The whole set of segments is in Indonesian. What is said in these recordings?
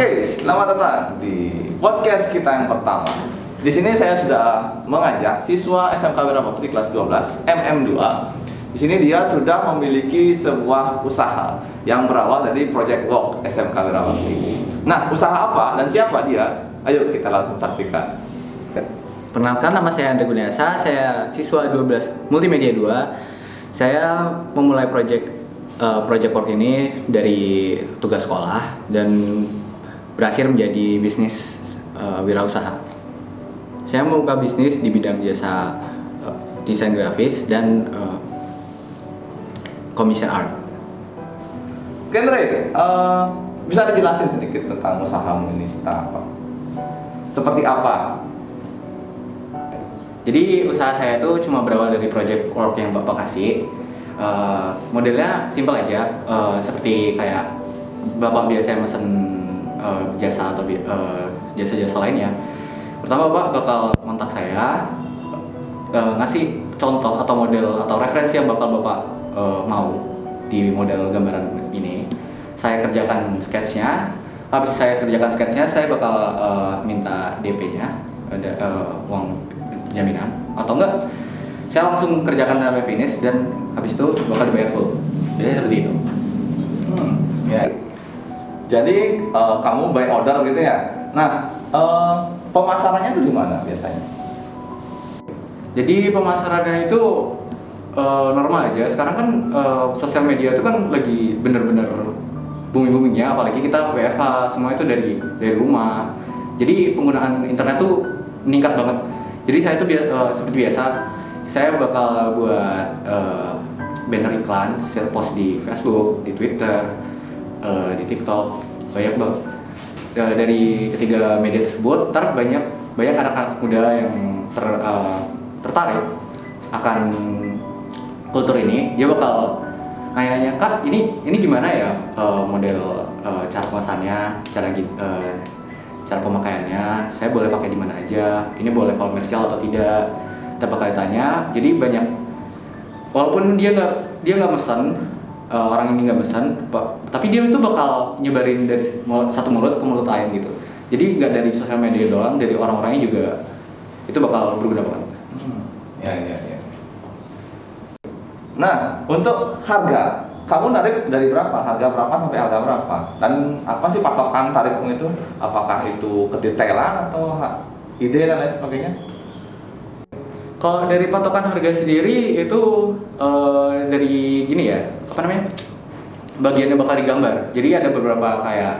Oke, selamat datang di podcast kita yang pertama. Di sini saya sudah mengajak siswa SMK Wirabakti kelas 12 MM2. Di sini dia sudah memiliki sebuah usaha yang berawal dari Project Walk SMK Wirabakti. Nah, usaha apa dan siapa dia? Ayo kita langsung saksikan. Perkenalkan, nama saya Andra Gunyasa, saya siswa 12 Multimedia 2. Saya memulai project work ini dari tugas sekolah dan berakhir menjadi bisnis wirausaha. Saya membuka bisnis di bidang jasa desain grafis dan commission art. Andre, bisa dijelasin sedikit tentang usahamu ini tentang apa? Seperti apa? Jadi usaha saya itu cuma berawal dari project work yang Bapak kasih. Modelnya simpel aja, seperti kayak Bapak biasa mesen jasa atau jasa-jasa lainnya. Pertama Bapak bakal kontak saya, ngasih contoh atau model atau referensi yang bakal Bapak mau di model gambaran ini. Saya kerjakan sketsnya. Habis saya kerjakan sketsnya, saya bakal minta DP-nya, uang jaminan, atau enggak saya langsung kerjakan sampai finish dan habis itu bakal dibayar full. Biasanya seperti itu. Ya. Jadi kamu by order gitu ya. Nah, pemasarannya itu di mana biasanya? Jadi pemasarannya itu normal aja. Sekarang kan sosial media itu kan lagi bener-bener booming-boomingnya, apalagi kita WFH semua itu dari rumah. Jadi penggunaan internet tuh meningkat banget. Jadi saya tuh seperti biasa, saya bakal buat banner iklan, share post di Facebook, di Twitter, di TikTok, banyak banget. Dari ketiga media tersebut, ntar banyak anak-anak muda yang tertarik akan kultur ini. Dia bakal nanya-nanya, Kak, ini gimana ya model cara pemasannya, cara pemakaiannya, saya boleh pakai di mana aja, ini boleh komersial atau tidak, kita bakal tanya. Jadi banyak, walaupun dia nggak mesen, orang ini nggak mesen, tapi dia itu bakal nyebarin dari satu mulut ke mulut lain gitu. Jadi nggak dari sosial media doang, dari orang-orangnya juga itu bakal berguna banget. Ya. Nah, untuk harga, kamu narik dari berapa? Harga berapa sampai harga berapa? Dan apa sih patokan tarifmu itu? Apakah itu kedetailan atau ide dan lain sebagainya? Kalau dari patokan harga sendiri itu dari gini ya, apa namanya? Bagiannya bakal digambar. Jadi ada beberapa kayak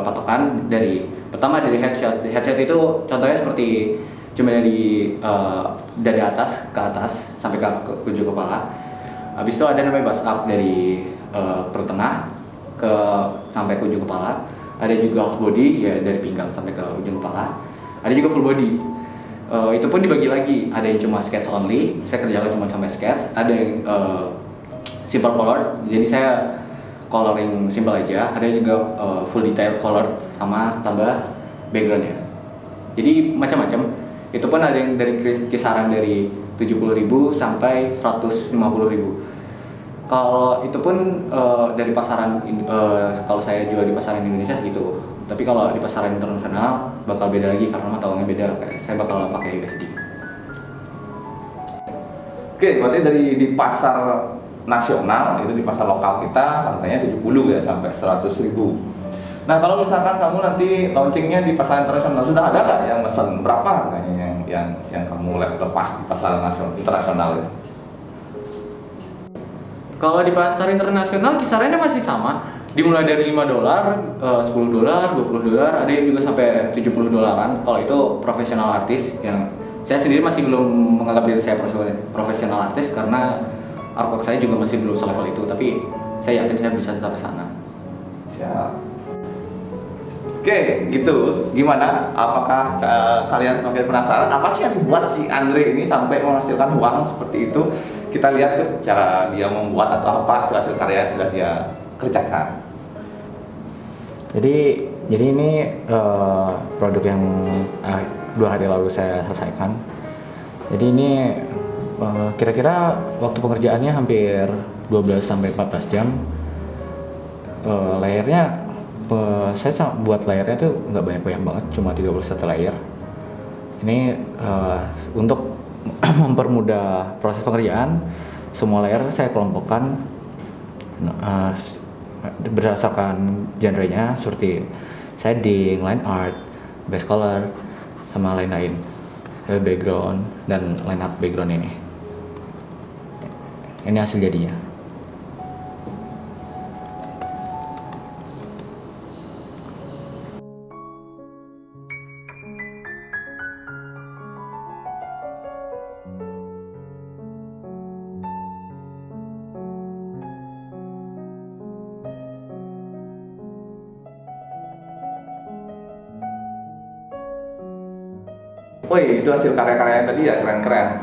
patokan pertama dari headshot. Headshot itu contohnya seperti cuma dari dada atas ke atas sampai ke ujung kepala. Habis itu ada namanya bust up dari perut tengah sampai ke ujung kepala. Ada juga half body ya dari pinggang sampai ke ujung kepala. Ada juga full body. Itu pun dibagi lagi. Ada yang cuma sketch only, saya kerjakan cuma sampai sketch. Ada yang simple color, jadi saya coloring simple aja. Ada juga full detail color sama tambah backgroundnya. Jadi macam-macam. Itu pun ada yang dari kisaran dari 70.000 sampai 150.000. Kalau itu pun dari pasaran, kalau saya jual di pasaran Indonesia segitu. Tapi kalau di pasaran internasional bakal beda lagi karena mata uangnya beda. Saya bakal pakai USD. Oke, berarti di pasar nasional, itu di pasar lokal kita harganya 70 ya sampai 100.000. Nah, kalau misalkan kamu nanti launchingnya di pasar internasional, sudah ada nggak yang mesen? Berapa harganya yang kamu lepas di pasar internasional itu? Kalau di pasar internasional kisarannya masih sama, dimulai dari $5, $10, $20, ada yang juga sampai $70. Kalau itu profesional artis, yang saya sendiri masih belum menganggap diri saya profesional artis karena artwork saya juga masih belum selevel itu, tapi saya yakin saya bisa sampai sana. Siap. Oke, gitu. Gimana? Apakah kalian semakin penasaran? Apa sih yang dibuat si Andre ini sampai menghasilkan uang seperti itu? Kita lihat tuh cara dia membuat atau apa hasil karya yang sudah dia kerjakan. Jadi ini produk yang 2 hari lalu saya selesaikan. Jadi ini kira-kira waktu pengerjaannya hampir 12 sampai 14 jam. Layernya Saya buat layarnya tuh nggak banyak-banyak banget, cuma 31 layar. Ini untuk mempermudah proses pengerjaan, semua layar saya kelompokkan berdasarkan genrenya, seperti shading, line art, base color, sama lain-lain, background dan line up background ini. Ini hasil jadinya. Wih, itu hasil karya-karyanya tadi ya, keren-keren.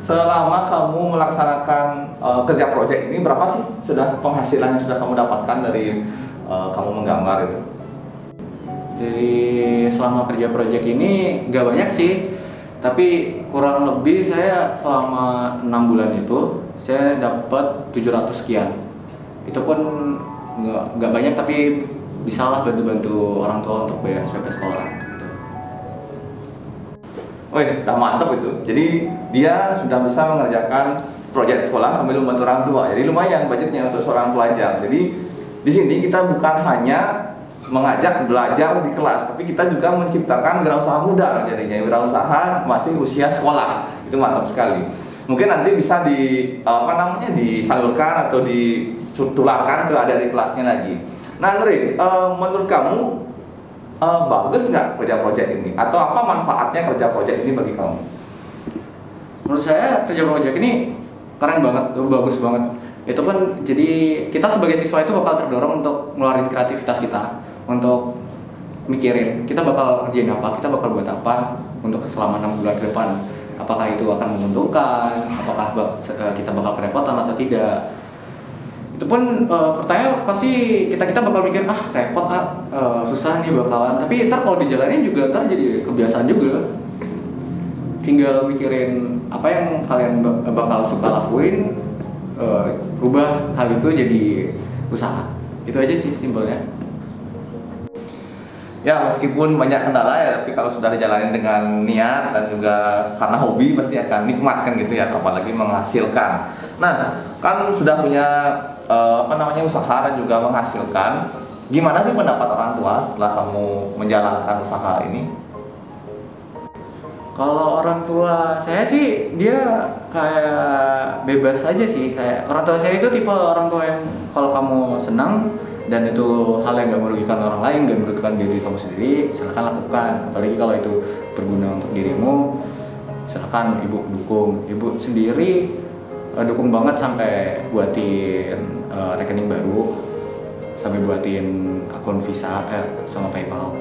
Selama kamu melaksanakan kerja proyek ini, berapa sih sudah penghasilan yang sudah kamu dapatkan dari kamu menggambar itu? Jadi selama kerja proyek ini nggak banyak sih, tapi kurang lebih saya selama 6 bulan itu saya dapat 700 sekian. Itu pun nggak banyak, tapi bisalah bantu-bantu orang tua untuk bayar SPP sekolah. Gitu. Oh ini udah mantap itu. Jadi dia sudah bisa mengerjakan proyek sekolah sambil membantu orang tua. Jadi lumayan budgetnya untuk seorang pelajar. Jadi di sini kita bukan hanya mengajak belajar di kelas, tapi kita juga menciptakan wirausaha muda. Jadinya wirausaha masih usia sekolah. Itu mantap sekali. Mungkin nanti bisa disalurkan atau ditularkan ke adik-adik kelasnya lagi. Nah, Andre, menurut kamu bagus nggak kerja proyek ini? Atau apa manfaatnya kerja proyek ini bagi kamu? Menurut saya kerja proyek ini keren banget, bagus banget. Itu kan jadi kita sebagai siswa itu bakal terdorong untuk ngeluarin kreativitas kita, untuk mikirin kita bakal kerjain apa, kita bakal buat apa untuk selama 6 bulan ke depan. Apakah itu akan menguntungkan, apakah kita bakal kerepotan atau tidak. Itu pun pertanyaan pasti kita bakal mikir repot susah nih bakalan, tapi ntar kalau dijalanin juga ntar jadi kebiasaan juga. Tinggal mikirin apa yang kalian bakal suka lakuin, rubah hal itu jadi usaha. Itu aja sih simpelnya. Ya, meskipun banyak kendala ya, tapi kalau sudah dijalanin dengan niat dan juga karena hobi pasti akan nikmat kan gitu ya, apalagi menghasilkan. Nah, kan sudah punya usaha dan juga menghasilkan. Gimana sih pendapat orang tua setelah kamu menjalankan usaha ini? Kalau orang tua saya sih dia kayak bebas aja sih, kayak orang tua saya itu tipe orang tua yang kalau kamu senang dan itu hal yang gak merugikan orang lain, gak merugikan diri kamu sendiri, silakan lakukan. Apalagi kalau itu berguna untuk dirimu, silakan ibu dukung. Ibu sendiri dukung banget sampai buatin rekening baru, sampai buatin akun Visa sama PayPal.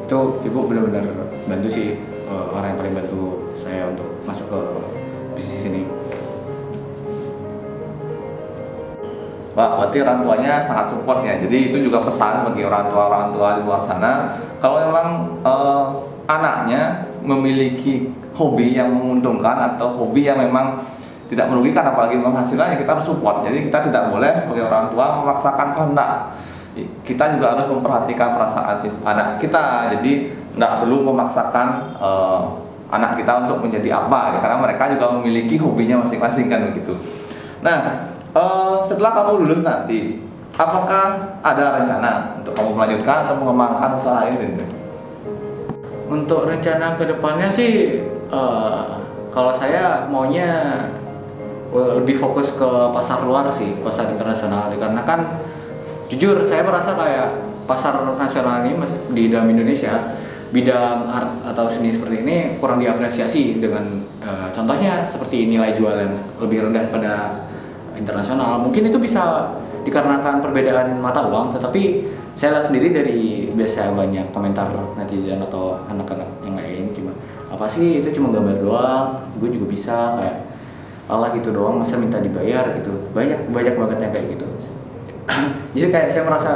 Itu ibu benar-benar bantu sih, orang yang paling bantu saya untuk masuk ke bisnis ini. Wah, berarti orang tuanya sangat support ya. Jadi itu juga pesan bagi orang tua di luar sana, kalau memang anaknya memiliki hobi yang menguntungkan atau hobi yang memang tidak merugikan apalagi menghasilkan, ya kita harus support. Jadi kita tidak boleh sebagai orang tua memaksakan kehendak. Kita juga harus memperhatikan perasaan anak kita. Jadi tidak perlu memaksakan anak kita untuk menjadi apa, ya, karena mereka juga memiliki hobinya masing-masing kan begitu. Nah, setelah kamu lulus nanti, apakah ada rencana untuk kamu melanjutkan atau mengembangkan usaha ini? Untuk rencana kedepannya sih, kalau saya maunya lebih fokus ke pasar luar sih, pasar internasional. Karena kan jujur saya merasa kayak pasar nasional ini di dalam Indonesia, bidang art atau seni seperti ini kurang diapresiasi dengan contohnya seperti nilai jual yang lebih rendah pada internasional. Mungkin itu bisa dikarenakan perbedaan mata uang, tetapi saya lihat sendiri dari biasa banyak komentar netizen atau anak-anak yang lain, cuma apa sih itu cuma gambar doang, gue juga bisa, kayak Allah gitu doang masa minta dibayar gitu. Banyak banget yang kayak gitu. Jadi kayak saya merasa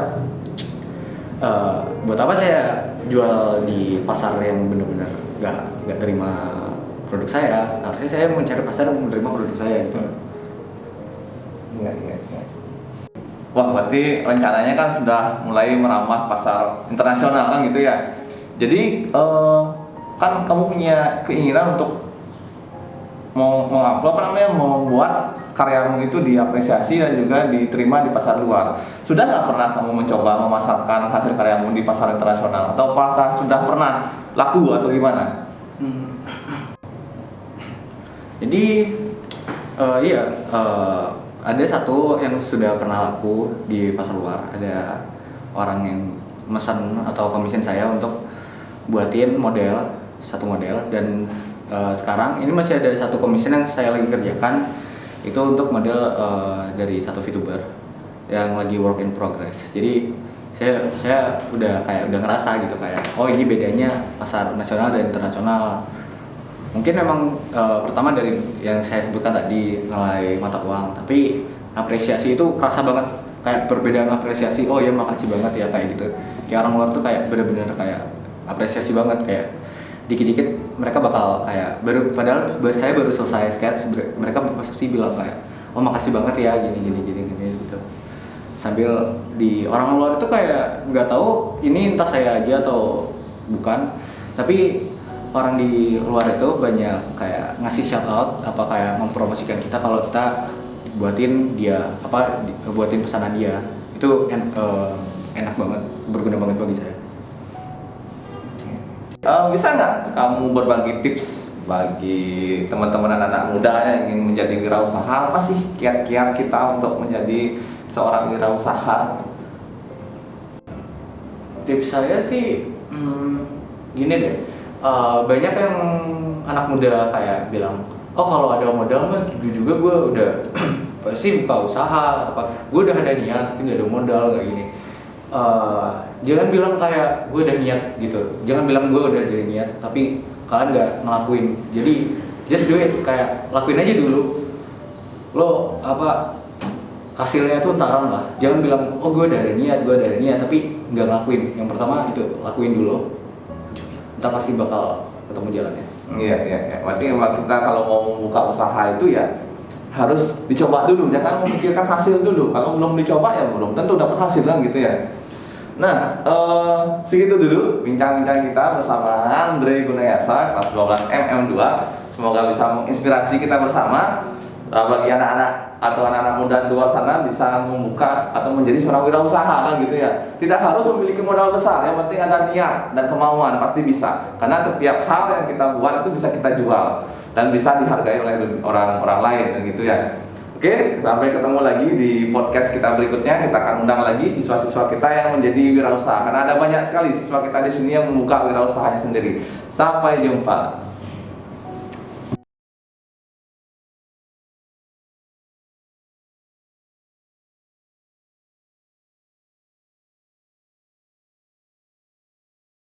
buat apa saya jual di pasar yang benar-benar nggak terima produk saya. Harusnya saya mencari pasar yang menerima produk saya gitu. Iya. Wah, berarti rencananya kan sudah mulai meramah pasar internasional kan gitu ya. Jadi kan kamu punya keinginan untuk membuat karyamu itu diapresiasi dan juga diterima di pasar luar. Sudah nggak pernah kamu mencoba memasarkan hasil karyamu di pasar internasional, atau apakah sudah pernah laku atau gimana? Jadi ada satu yang sudah pernah laku di pasar luar. Ada orang yang pesan atau commission saya untuk buatin satu model, dan sekarang ini masih ada satu commission yang saya lagi kerjakan, itu untuk model dari satu VTuber yang lagi work in progress. Jadi saya udah ngerasa gitu, kayak oh ini bedanya pasar nasional dan internasional. Mungkin memang pertama dari yang saya sebutkan tadi, nilai mata uang, tapi apresiasi itu kerasa banget, kayak perbedaan apresiasi. Oh ya, makasih banget ya, kayak gitu. Kayak orang luar tuh kayak bener-bener kayak apresiasi banget, kayak dikit-dikit mereka bakal kayak padahal saya baru selesai sketch, mereka pasti bilang kayak oh makasih banget ya gini gitu. Sambil di orang luar itu kayak nggak tahu ini entah saya aja atau bukan, tapi orang di luar itu banyak kayak ngasih shout out, apa kayak mempromosikan kita kalau kita buatin pesanan dia. Itu enak banget, berguna banget bagi saya. Bisa nggak kamu berbagi tips bagi teman-teman anak-anak muda yang ingin menjadi wirausaha? Apa sih kiat-kiat kita untuk menjadi seorang wirausaha? Tips saya sih gini deh, banyak yang anak muda kayak bilang, oh kalau ada modal mah juga gue udah pasti buka usaha, gue udah ada niat tapi nggak ada modal kayak gini. Jangan bilang kayak gue udah niat gitu, jangan bilang gue udah ada niat tapi kalian nggak ngelakuin. Jadi just do it, kayak lakuin aja dulu. Lo hasilnya tuh ntaran lah. Jangan bilang oh gue udah ada niat tapi nggak ngelakuin. Yang pertama itu lakuin dulu, ntar pasti bakal ketemu jalannya. Iya. Berarti kita kalau mau membuka usaha itu ya harus dicoba dulu, jangan memikirkan hasil dulu. Kalau belum dicoba ya belum tentu dapat hasil kan gitu ya. Nah, segitu dulu bincang-bincang kita bersama Andre Gunayasa, kelas 12 MM2. Semoga bisa menginspirasi kita bersama. Bagi anak-anak atau anak-anak muda di luar sana bisa membuka atau menjadi seorang wirausaha kan gitu ya. Tidak harus memiliki modal besar, yang penting ada niat dan kemauan, pasti bisa. Karena setiap hal yang kita buat itu bisa kita jual dan bisa dihargai oleh orang-orang lain kan gitu ya. Oke, sampai ketemu lagi di podcast kita berikutnya. Kita akan undang lagi siswa-siswa kita yang menjadi wirausaha, karena ada banyak sekali siswa kita di sini yang membuka wirausahanya sendiri. Sampai jumpa.